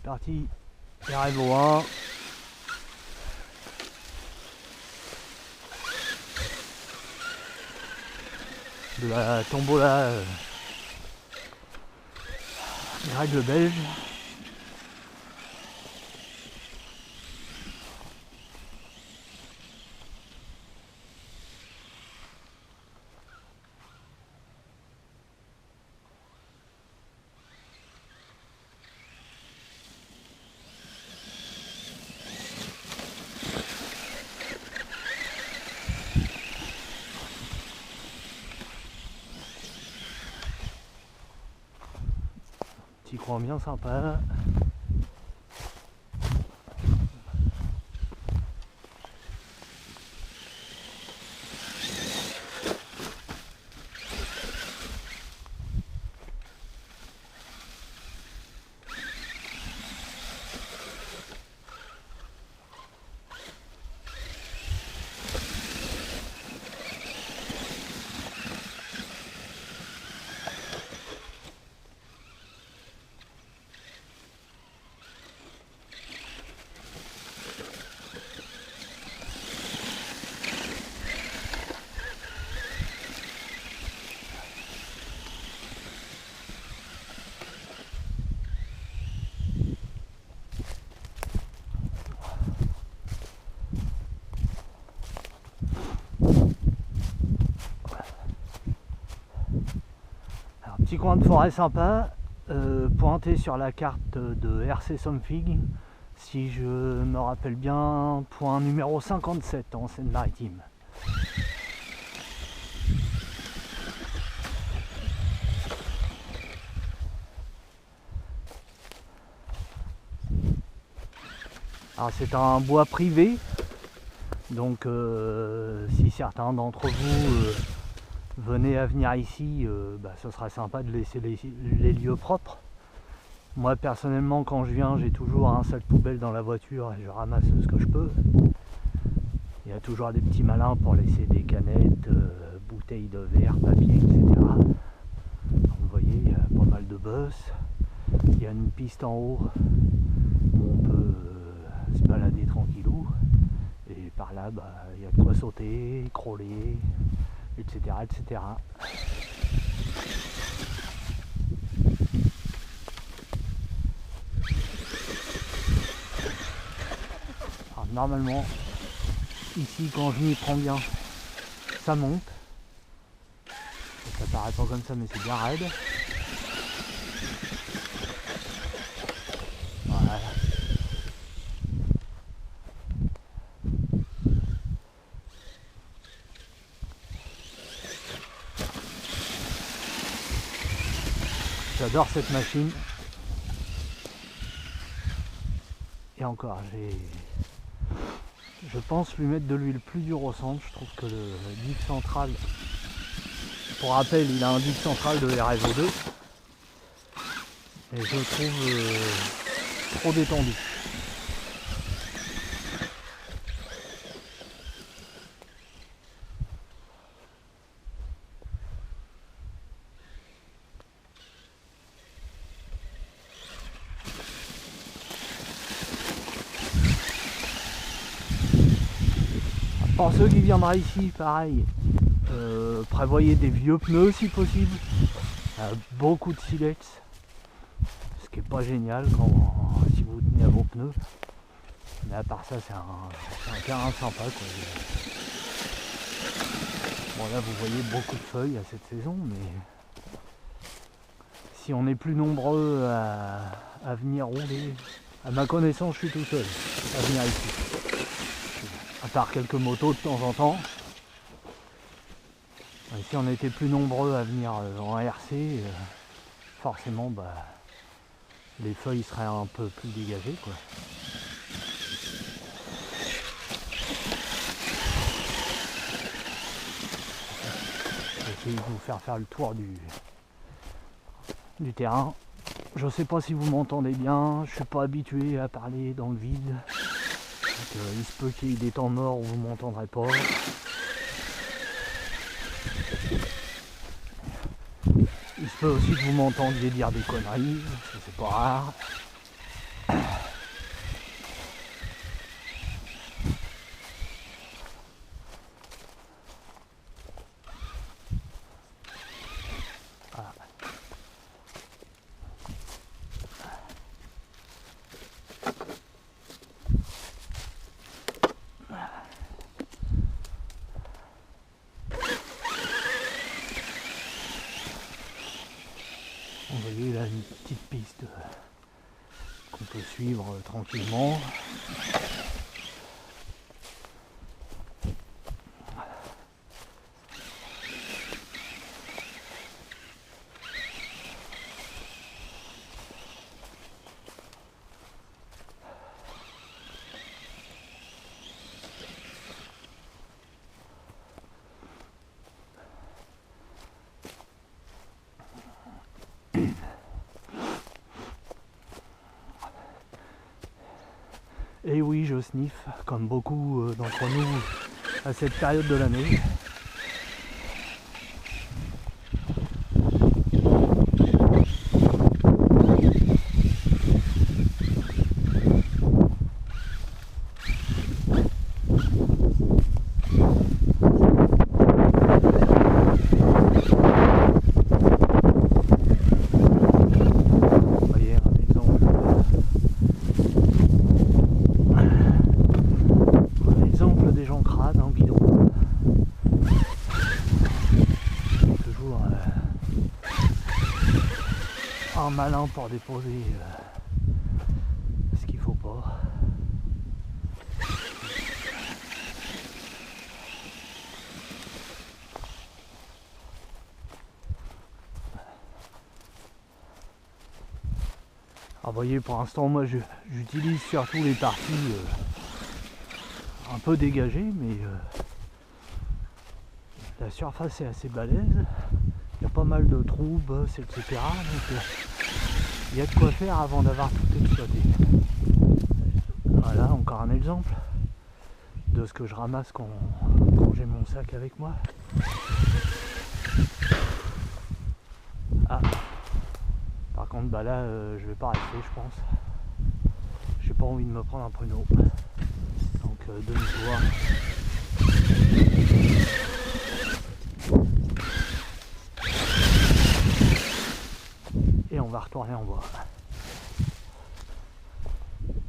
parti. Il arrive au 1. De la tombola, les règles belges. Petit coin bien sympa. Petit coin de forêt sympa, pointé sur la carte de RC Somfig, si je me rappelle bien, point numéro 57 en Seine-Maritime. Alors c'est un bois privé, donc si certains d'entre vous venez à venir ici, ce sera sympa de laisser les lieux propres. Moi personnellement quand je viens j'ai toujours un sac poubelle dans la voiture et je ramasse ce que je peux. Il y a toujours des petits malins pour laisser des canettes, bouteilles de verre, papier, etc. Donc, vous voyez, il y a pas mal de bosses. Il y a une piste en haut où on peut se balader tranquillou. Et par là, il y a de quoi sauter, crawler, etc. etc. Alors, normalement, ici quand je m'y prends bien, ça monte. Ça paraît pas comme ça mais c'est bien raide. Voilà. J'adore cette machine. Et encore, je pense lui mettre de l'huile plus dure au centre. Je trouve que le diff central, pour rappel, il a un diff central de RSO2. Et je le trouve trop détendu. Pour ceux qui viendraient ici, pareil, prévoyez des vieux pneus si possible, beaucoup de silex, ce qui est pas génial si vous tenez à vos pneus, mais à part ça c'est un terrain sympa quoi. Bon là vous voyez beaucoup de feuilles à cette saison, mais si on est plus nombreux à venir rouler, à ma connaissance je suis tout seul à venir ici. À part quelques motos de temps en temps. Et si on était plus nombreux à venir en RC, forcément les feuilles seraient un peu plus dégagées quoi. J'essaie de vous faire le tour du terrain. Je sais pas si vous m'entendez bien, je suis pas habitué à parler dans le vide. Donc, il se peut qu'il y ait des temps morts où vous ne m'entendrez pas. Il se peut aussi que vous m'entendiez dire des conneries, c'est pas rare. suivre tranquillement. Et oui, je sniffe, comme beaucoup d'entre nous à cette période de l'année. Malin pour déposer ce qu'il faut pas. Alors voyez, pour l'instant moi j'utilise surtout les parties un peu dégagées, mais la surface est assez balèze. Il y a pas mal de trous, bosses, etc. Donc il y a de quoi faire avant d'avoir tout exploité. Voilà, encore un exemple de ce que je ramasse quand j'ai mon sac avec moi. Ah, par contre, bah là, je vais pas rester, je pense. J'ai pas envie de me prendre un pruneau. Donc, demi-tour. Et on va retourner en bois.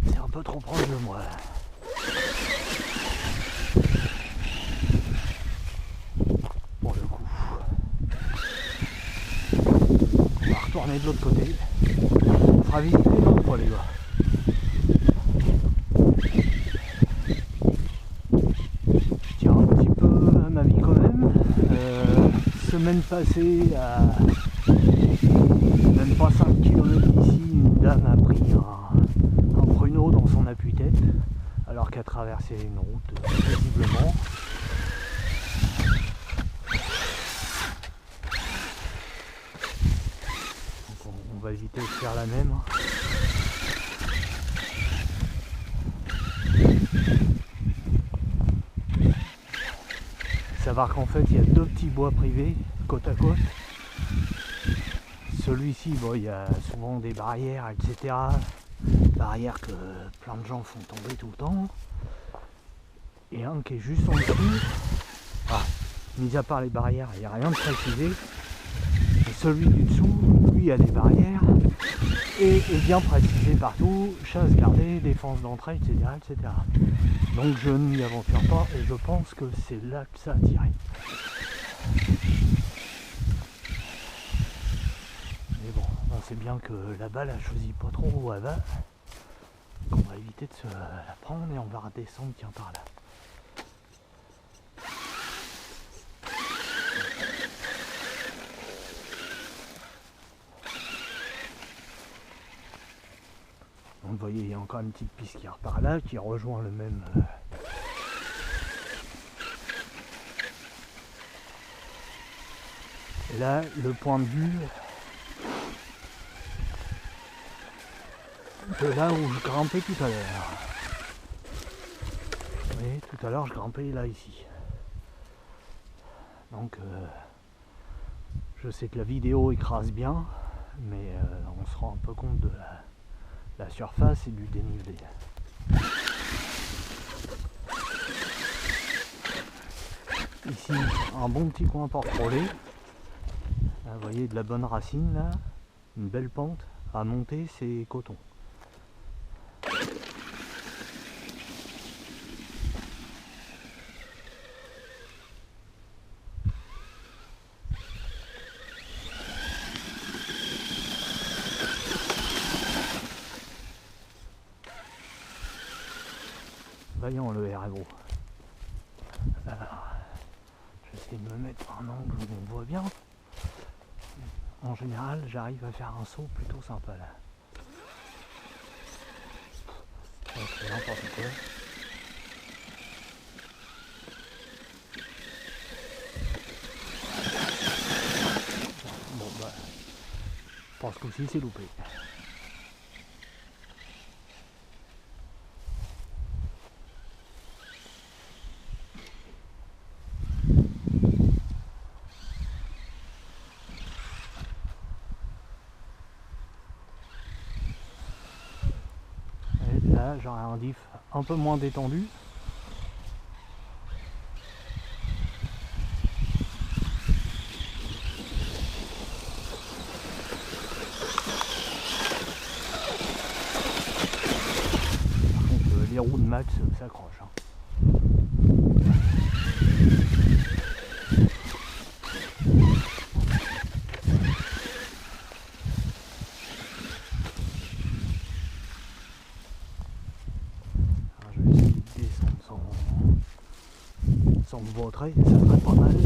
C'est un peu trop proche de moi. Pour le coup. On va retourner de l'autre côté. On fera visiter l'autre fois, les gars. Je tiens un petit peu à ma vie quand même. Semaine passée à même pas 5 km d'ici, une dame a pris un pruneau dans son appui-tête alors qu'elle traversait une route paisiblement. Donc on va éviter de faire la même. Savoir qu'en fait il y a deux petits bois privés côte à côte. Celui-ci, bon, il y a souvent des barrières, etc. Barrières que plein de gens font tomber tout le temps. Et un qui est juste en dessous. Ah, mis à part les barrières, il n'y a rien de précisé. Et celui du dessous, lui, il y a des barrières. Et est bien précisé partout. Chasse gardée, défense d'entrée, etc., etc. Donc je ne m'y aventure pas et je pense que c'est là que ça a tiré. On sait bien que la balle a choisi pas trop où elle va. Donc on va éviter de se la prendre et on va redescendre tiens par là. Donc vous voyez, il y a encore une petite piste qui repart par là, qui rejoint le même. Et là, le point de vue de là où je grimpais tout à l'heure. Vous voyez, tout à l'heure je grimpais là ici. Donc je sais que la vidéo écrase bien, mais on se rend un peu compte de la surface et du dénivelé. Ici, un bon petit coin pour frôler. Là, vous voyez de la bonne racine là, une belle pente. À monter, c'est coton. vaillant le RMO. Alors, je vais essayer de me mettre à un angle où on voit bien. En général, j'arrive à faire un saut plutôt sympa là. C'est n'importe quoi. Bon bah, je pense qu'aussi c'est loupé. Et là, j'aurai un diff un peu moins détendu. Les roues de Max s'accrochent. Alors, je vais essayer de descendre sans me vautrer, ça serait pas mal.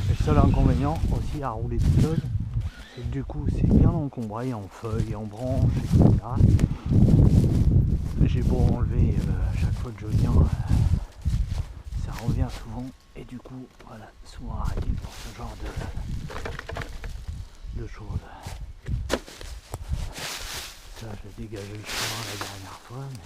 Le seul inconvénient aussi à rouler tout seul, c'est que du coup c'est bien encombré en feuilles, en branches, etc. J'ai beau enlever à chaque fois que je viens, ça revient souvent et du coup voilà, souvent arrêté pour ce genre de choses. Ça, j'ai dégagé le chemin la dernière fois, mais...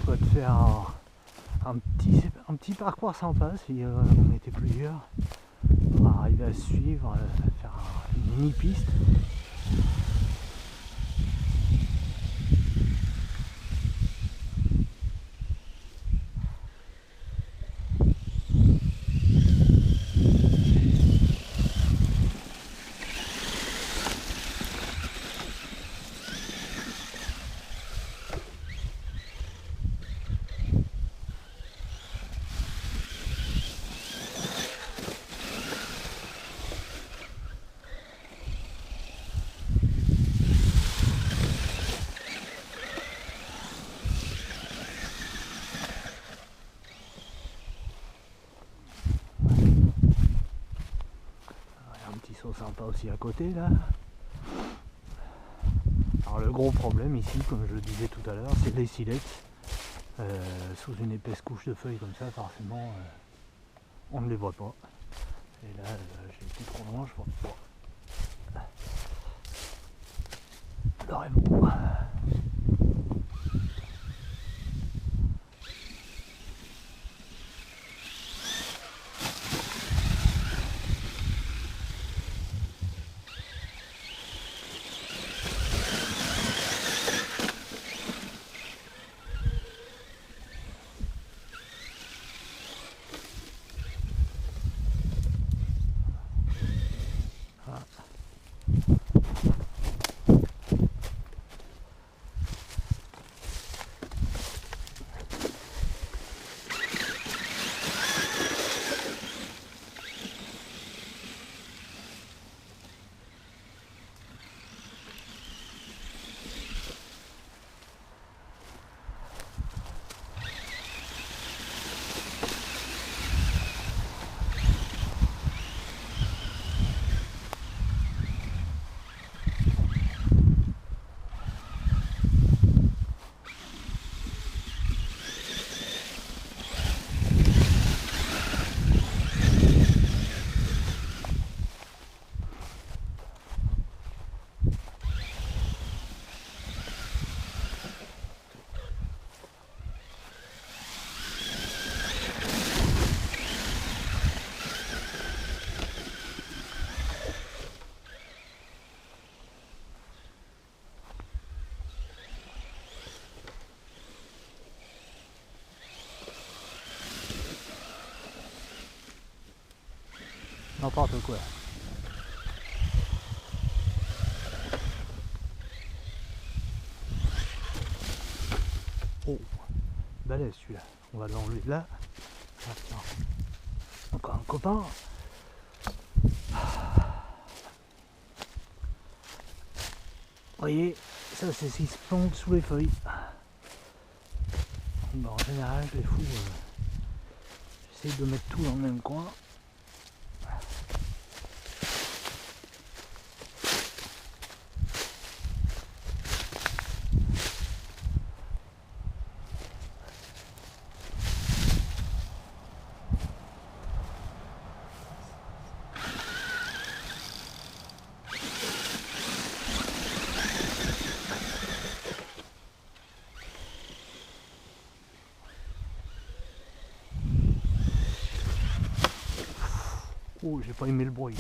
de faire un petit parcours sympa si on était plusieurs pour arriver à suivre, faire une mini piste. Sympa aussi à côté là. Alors le gros problème ici, comme je le disais tout à l'heure, c'est les silex. Sous une épaisse couche de feuilles comme ça, forcément on ne les voit pas. Et là j'ai été trop loin, je vois pas. Vraiment. N'importe quoi. Oh, balèze celui-là. On va l'enlever de là. Ah, tiens. Encore un copain. Vous voyez, ça c'est ce qui se plante sous les feuilles. Bon, en général, je les fous. J'essaie de mettre tout dans le même coin. Oh, j'ai pas aimé le bruit.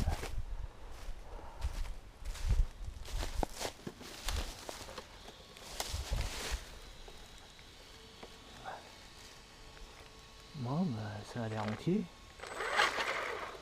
Bon, bah, ça a l'air entier.